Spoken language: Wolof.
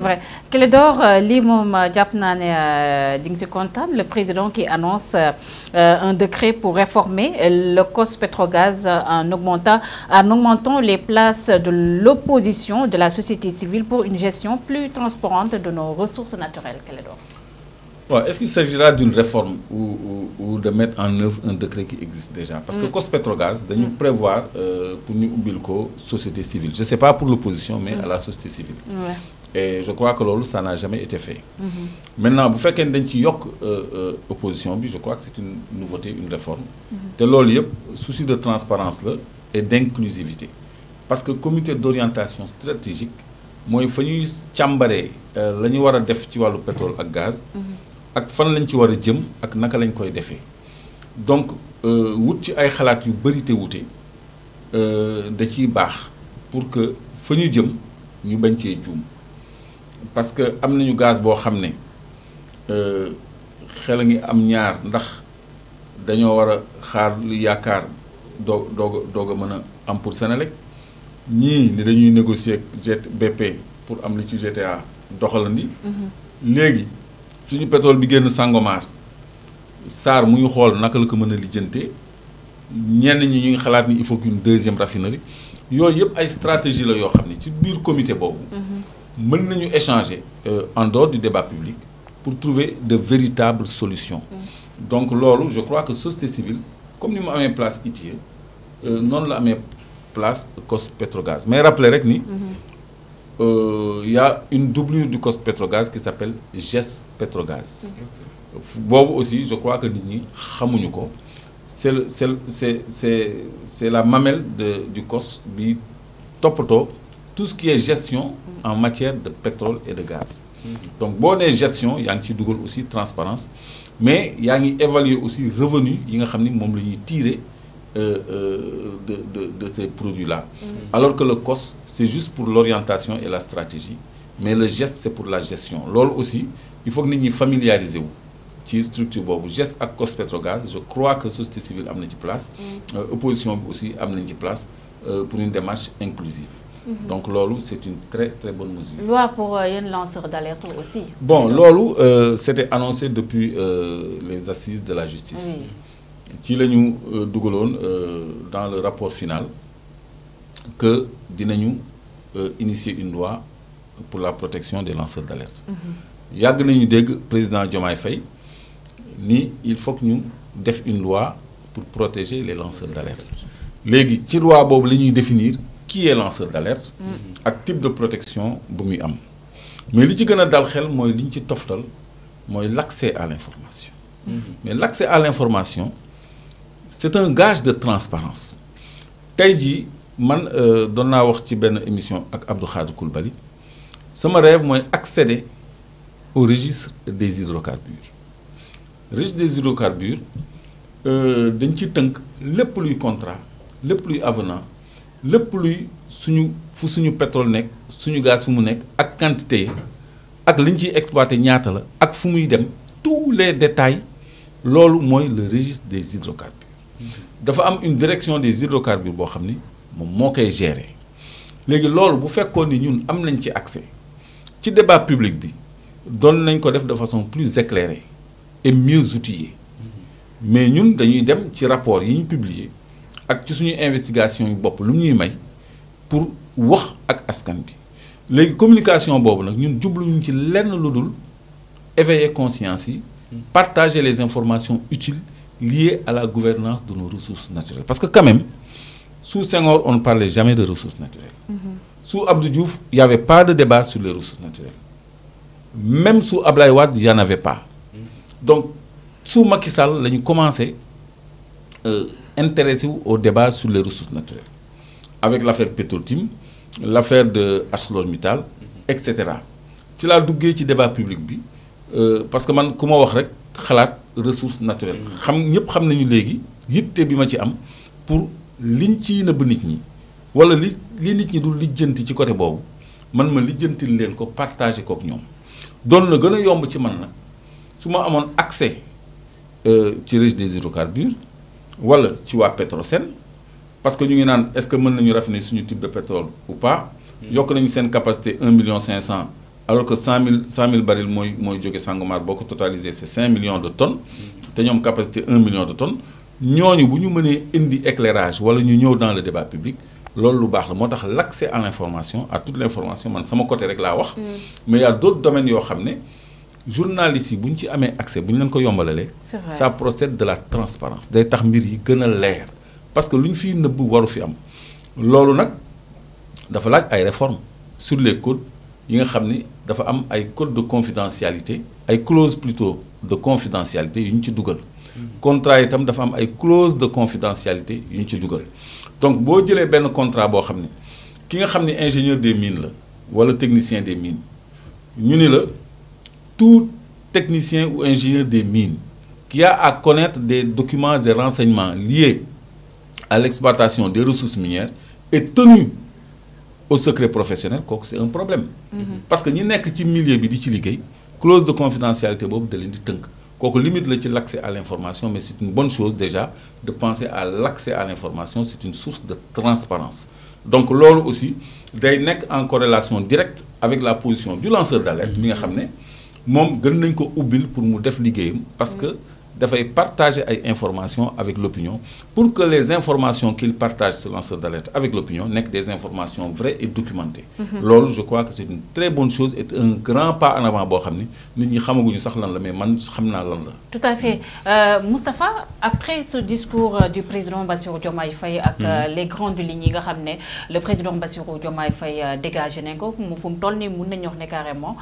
vrai Clédor lii moom jàpp naa ne di nga ci kontaan le président qui annonce un décret pour réformer le COS Petrogaz en augmentant les places de l'opposition de la société civile pour une gestion plus transparente de nos ressources naturelles. Clédor. Ouais, est-ce qu'il s'agira d'une réforme ou de mettre en œuvre un décret qui existe déjà? Parce que COS Petrogaz, nous prévoir pour nous oublier société civile. Je ne sais pas pour l'opposition, mais à la société civile. Ouais. Et je crois que ça n'a jamais été fait. Maintenant, vous faites qu'il y ait une opposition, je crois que c'est une nouveauté, une réforme. Et là, souci de transparence là, et d'inclusivité. Parce que le comité d'orientation stratégique, moi, il faut que nous chambaré la ñu wara def ci walu pétrole ak gaz ak fan lañ ci wara jëm ak naka lañ koy défé donc wut ci ay xalaat yu bari té wuté da ci bax pour que fa ñu jëm ñu bañ ci joom parce que am nañu gaz bo xamné xel ngi am ñaar ndax dañoo wara xaar lu yaakaar doga mëna am pour Sénélec ñi ni dañuy négocier ak BP pour am li ci GTA doxalandi légui suñu pétrole bi génn Sangomar SAR mu ngi xool naka la ko mën a lijjante ñenn ñi ñu ngi xalaat ni il faut qu'une deuxième raffinerie yooyu yëpp ay stratégie la yoo xam ne ci biir comité boobu mën nañu échanger en dehors du débat public pour trouver de véritables solutions donc loolu je crois que société civile comme ni mu amee place ITIE noonu la amee place COS Petrogaz mais rappelez rek ni y a une doublure du COS Petrogaz qui s'appelle GES Petrogaz. Bob aussi, je crois que nous c'est la mamelle du COS qui topoto tout ce qui est gestion en matière de pétrole et de gaz. Donc, bonne gestion, il y a aussi transparence, mais il y a évaluer aussi revenus, il y a tiré de ces produits-là. Alors que le COS, c'est juste pour l'orientation et la stratégie, mais le geste, c'est pour la gestion. Lors aussi, il faut que nous nous familiarisions avec la structure. Geste à COS Petrogaz, je crois que la société civile a une place, l'opposition aussi a une place pour une démarche inclusive. Donc, Lolo, c'est une très très bonne mesure. Loi pour un lanceur d'alerte aussi. Bon, Lolo, c'était annoncé depuis les assises de la justice. Oui. Ci lañu dugaloon dans le rapport final que dinañu initier une loi pour la protection des lanceurs d'alerte. Yàgg nañu dégg président Diomaye Faye ni il faut que ñu def une loi pour protéger les lanceurs d'alerte. Légui ci loi bobu lañuy définir qui est lanceur d'alerte ak type de protection bu muy am. Mais li ci gëna dal xel moy liñ ci toftal moy l'accès à l'information. Mais l'accès à l'information c'est un gage de transparence. Tey jii man doon naa wax ci benn émission ak Abdou Khadre Coulibaly sama rêve mooy accéder au registre des hydrocarbures. Registre des hydrocarbures dañ ci tënk lépp luy contrat lépp luy avenant lépp luy fu suñu pétrole nekk suñu gaz fu mu nekk ak quantité yi ak liñ ciy exploité ñaata la ak fu muy dem tous les détails loolu mooy le registre des hydrocarbures. dafa am une direction des hydrocarbures boo xam ni moom moo koy gérer léegi loolu bu fekkoon ni ñun am nañ ci accès ci débat public bi doon nañ ko def de façon plus éclairée et mieux outillée mais ñun dañuy dem ci rapport yi ñu publier ak ci suñu investigation yu bopp lu ñuy may pour wax ak askan bi léegi communication boobu nag ñun jubluñu ci lenn lu dul éveiller conscience yi partager les informations utiles liées à la gouvernance de nos ressources naturelles. Parce que quand même, sous Senghor, on ne parlait jamais de ressources naturelles. Sous Abdou Diouf, il n'y avait pas de débat sur les ressources naturelles. Même sous Ablaye Wade, il n'y en avait pas. Donc, sous Macky Sall, on a commencé à intéresser au débat sur les ressources naturelles. Avec l'affaire Petrotim, l'affaire de ArcelorMittal, etc. Tu l'as dougué ci débat public bi parce que man kuma wax rek xalaat ressources naturelles xam ñëpp xam nañu léegi yitte bi ma ci am pour liñ ci nëbb nit ñi wala li nit ñi du lijjanti ci côté boobu man ma lijjantil leen ko partager kook ñoom doon na gën a yomb ci man nag su ma amoon accès ci registre des hydrocarbures wala ci waa Petrosen parce que ñu ngi naan est-ce que mën nañu raffiner suñu type de pétrole ou pas yokk nañu seen capacité 1,5 million alors que 100 000 barils mooy jóge Sangomar boo ko totalisé c'est 5 millions de tonnes te ñoom capacité 1 million de tonnes ñooñu bu ñu mënee indi éclairage wala ñu ñëw dans le débat public loolu lu baax la moo tax l'accès à l'information à toute l'information man sama côté rek laa wax mais il y a d'autres domaines yoo xam ne journalistes yi bu ñu ci amee accès bu ñu leen ko yombalalee ça procède de la transparence day tax mbir yi gën a leer parce que lu ñu fiy nëbb waru fi am loolu nag dafa laaj ay réformes sur les codes yi nga xam ni dafa am ay code de confidentialité ay clauses plutôt de confidentialité yu ñu ci dugal contrat itam dafa am ay clauses de confidentialité yu ñu ci dugal donc boo jëlee benn contrat boo xam ne ki nga xam ne ingénieur des mines la wala technicien des mines ñu ni la tout technicien ou ingénieur des mines qui a à connaître des documents et renseignements liés à l'exploitation des ressources minières est tenu au secret professionnel kooku c'est un problème parce que ñi nekk ci milieu bi di ci liggéey clause de confidentialité boobu da leen di tënk kooku limite la ci l'accès à l'information mais c'est une bonne chose déjà de penser à l'accès à l'information c'est une source de transparence donc loolu aussi day nekk en corrélation directe avec la position du lanceur d'alerte bi nga xam ne moom gën nañ ko ubbil pour mu def liggéeyam parce que dafay partager ay informations avec l'opinion pour que les informations qu'il partage ce lanceur d'alerte avec l'opinion nekk des informations vraies et documentées loolu je crois que c'est une très bonne chose et un grand pas en avant boo xam ni nit ñi xamaguñu sax lan la mais man xam naa lan la. Tout à fait Moustapha après ce discours du président Bassirou Diomaye Faye ak les grandes lignes yi nga xam ne le président Bassirou Diomaye Faye dégagé nañ ko fu mu toll nii mun nañu wax ne carrément